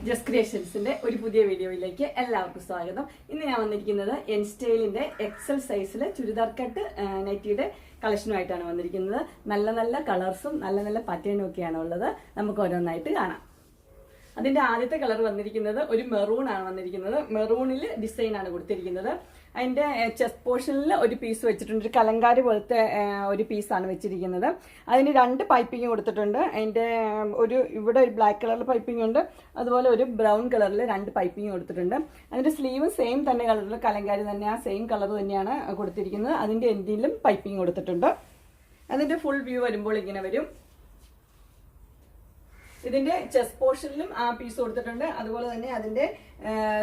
Just ക്രിയേഷൻസിന്റെ ഒരു പുതിയ വീഡിയോയിലേക്ക് എല്ലാവർക്കും സ്വാഗതം. ഇന്ന് ഞാൻ വന്നിരിക്കുന്നത് എൻ സ്റ്റൈലിന്റെ എക്സൽ സൈസിലെ ചുരിദാർ കട്ട് നൈറ്റിയുടെ കളക്ഷനുമായിട്ടാണ് വന്നിരിക്കുന്നത്. നല്ല നല്ല കളേഴ്സും നല്ല നല്ല പാറ്റേണും ഒക്കെയാണ് ഉള്ളത്. നമുക്ക് ഓരോന്നായിട്ട് കാണാം. അതിന്റെ ആദ്യത്തെ കളർ വന്നിരിക്കുന്നത് ഒരു മെറൂൺ ആണ് വന്നിരിക്കുന്നത്. മെറൂണിൽ ഡിസൈൻ ആണ് കൊടുത്തിരിക്കുന്നത്. അതിന്റെ ചെസ്റ്റ് പോർഷനിൽ ഒരു പീസ് വെച്ചിട്ടുണ്ട്. ഒരു കലങ്കാരി പോലത്തെ ഒരു പീസാണ് വെച്ചിരിക്കുന്നത്. അതിന് രണ്ട് പൈപ്പിംഗ് കൊടുത്തിട്ടുണ്ട്. അതിന്റെ ഇവിടെ ഒരു ബ്ലാക്ക് കളറിൽ പൈപ്പിംഗ് ഉണ്ട്, അതുപോലെ ഒരു ബ്രൗൺ കളറിൽ രണ്ട് പൈപ്പിംഗ് കൊടുത്തിട്ടുണ്ട്. അതിന്റെ സ്ലീവ് സെയിം തന്നെ കളറിൽ കലങ്കാരി തന്നെ ആ സെയിം കളർ തന്നെയാണ് കൊടുത്തിരിക്കുന്നത്. അതിന്റെ എൻഡിലും പൈപ്പിംഗ് കൊടുത്തിട്ടുണ്ട്. അതിന്റെ ഫുൾ വ്യൂ വരുമ്പോൾ ഇങ്ങനെ വരും. ഇതിന്റെ ചെസ്റ്റ് പോർഷനിലും ആ പീസ് കൊടുത്തിട്ടുണ്ട്. അതുപോലെ തന്നെ അതിന്റെ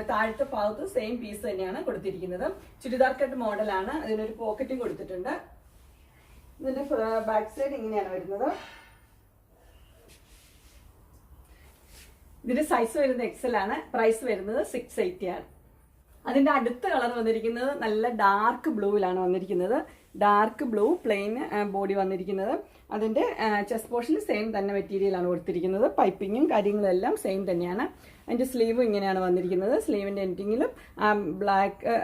താഴത്തെ ഭാഗത്ത് സെയിം പീസ് തന്നെയാണ് കൊടുത്തിരിക്കുന്നത്. ചുരിദാർ കട്ട് മോഡലാണ്. അതിനൊരു പോക്കറ്റും കൊടുത്തിട്ടുണ്ട്. ഇതിന്റെ ബാക്ക് സൈഡ് ഇങ്ങനെയാണ് വരുന്നത്. ഇതിന്റെ സൈസ് വരുന്നത് എക്സൽ ആണ്. പ്രൈസ് വരുന്നത് 680 ആണ്. അതിന്റെ അടുത്ത കളർ വന്നിരിക്കുന്നത് നല്ല ഡാർക്ക് ബ്ലൂവിലാണ് വന്നിരിക്കുന്നത്. ഡാർക്ക് ബ്ലൂ പ്ലെയിൻ ബോഡി വന്നിരിക്കുന്നത്. അതിന്റെ ചെസ്റ്റ് പോർഷനിൽ സെയിം തന്നെ മെറ്റീരിയലാണ് കൊടുത്തിരിക്കുന്നത്. പൈപ്പിങ്ങും കാര്യങ്ങളും എല്ലാം സെയിം തന്നെയാണ്. അതിന്റെ സ്ലീവും ഇങ്ങനെയാണ് വന്നിരിക്കുന്നത്. സ്ലീവിന്റെ എൻഡിങ്ങിലും ബ്ലാക്ക്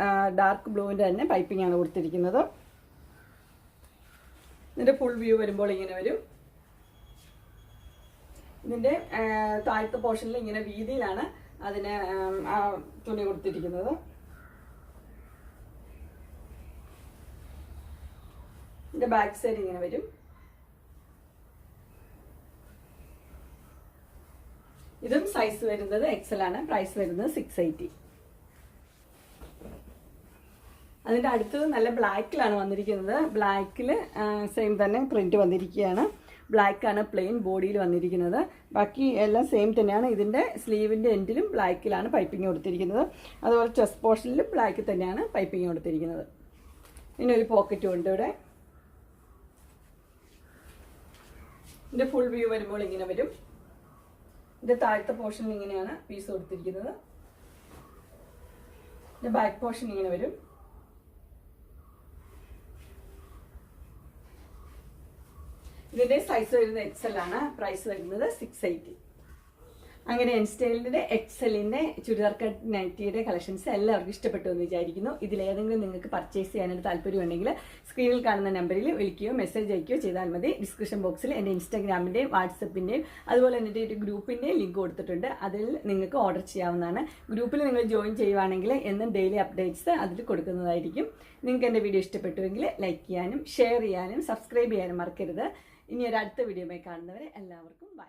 ഡാർക്ക് ബ്ലൂവിന്റെ തന്നെ പൈപ്പിംഗ് ആണ് കൊടുത്തിരിക്കുന്നത്. ഇതിന്റെ ഫുൾ വ്യൂ വരുമ്പോൾ ഇങ്ങനെ വരും. ഇതിന്റെ താഴത്തെ പോർഷനിൽ ഇങ്ങനെ വീതിയിലാണ് അതിന് തുണി കൊടുത്തിരിക്കുന്നത്. ഇതിന്റെ ബാക്ക് സൈഡ് ഇങ്ങനെ വരും. ഇതും സൈസ് വരുന്നത് എക്സൽ ആണ്. പ്രൈസ് വരുന്നത് 680. അതിന്റെ അടുത്തത് നല്ല ബ്ലാക്കിലാണ് വന്നിരിക്കുന്നത്. ബ്ലാക്കിൽ സെയിം തന്നെ പ്രിന്റ് വന്നിരിക്കുകയാണ്. ബ്ലാക്ക് ആണ് പ്ലെയിൻ ബോഡിയിൽ വന്നിരിക്കുന്നത്. ബാക്കി എല്ലാം സെയിം തന്നെയാണ്. ഇതിന്റെ സ്ലീവിന്റെ എൻഡിലും ബ്ലാക്കിലാണ് പൈപ്പിംഗ് കൊടുത്തിരിക്കുന്നത്. അതുപോലെ ചെസ്റ്റ് പോർഷനിലും ബ്ലാക്കിൽ തന്നെയാണ് പൈപ്പിംഗ് കൊടുത്തിരിക്കുന്നത്. പിന്നെ ഒരു പോക്കറ്റും ഉണ്ട് ഇവിടെ. ഇതിന്റെ ഫുൾ വ്യൂ വരുമ്പോൾ ഇങ്ങനെ വരും. ഇതിന്റെ താഴത്തെ പോർഷനിൽ ഇങ്ങനെയാണ് പീസ് കൊടുത്തിരിക്കുന്നത്. ഇതിന്റെ ബാക്ക് പോർഷൻ ഇങ്ങനെ വരും. ഇതിന്റെ സൈസ് വരുന്നത് എക്സൽ ആണ്. പ്രൈസ് വരുന്നത് 680. അങ്ങനെ എൻ സ്റ്റൈലിന്റെ എക്സലിന്റെ ചുരിദാർ കട്ട് നൈറ്റിയുടെ കളക്ഷൻസ് എല്ലാവർക്കും ഇഷ്ടപ്പെട്ടു എന്ന് വിചാരിക്കുന്നു. ഇതിലേതെങ്കിലും നിങ്ങൾക്ക് പർച്ചേസ് ചെയ്യാനായിട്ട് താല്പര്യമുണ്ടെങ്കിൽ സ്ക്രീനിൽ കാണുന്ന നമ്പറിൽ വിളിക്കുകയോ മെസ്സേജ് അയക്കുകയോ ചെയ്താൽ മതി. ഡിസ്ക്രിപ്ഷൻ ബോക്സിൽ എൻ്റെ ഇൻസ്റ്റാഗ്രാമിന്റെയും വാട്സപ്പിന്റെയും അതുപോലെ എൻ്റെ ഒരു ഗ്രൂപ്പിന്റെയും ലിങ്ക് കൊടുത്തിട്ടുണ്ട്. അതിൽ നിങ്ങൾക്ക് ഓർഡർ ചെയ്യാവുന്നതാണ്. ഗ്രൂപ്പിൽ നിങ്ങൾ ജോയിൻ ചെയ്യുവാണെങ്കിൽ എന്നും ഡെയിലി അപ്ഡേറ്റ്സ് അതിൽ കൊടുക്കുന്നതായിരിക്കും. നിങ്ങൾക്ക് എൻ്റെ വീഡിയോ ഇഷ്ടപ്പെട്ടുവെങ്കിൽ ലൈക്ക് ചെയ്യാനും ഷെയർ ചെയ്യാനും സബ്സ്ക്രൈബ് ചെയ്യാനും മറക്കരുത്. ഇനി ഒരു അടുത്ത വീഡിയോയുമായി കാണുന്നവരെ എല്ലാവർക്കും ബൈ.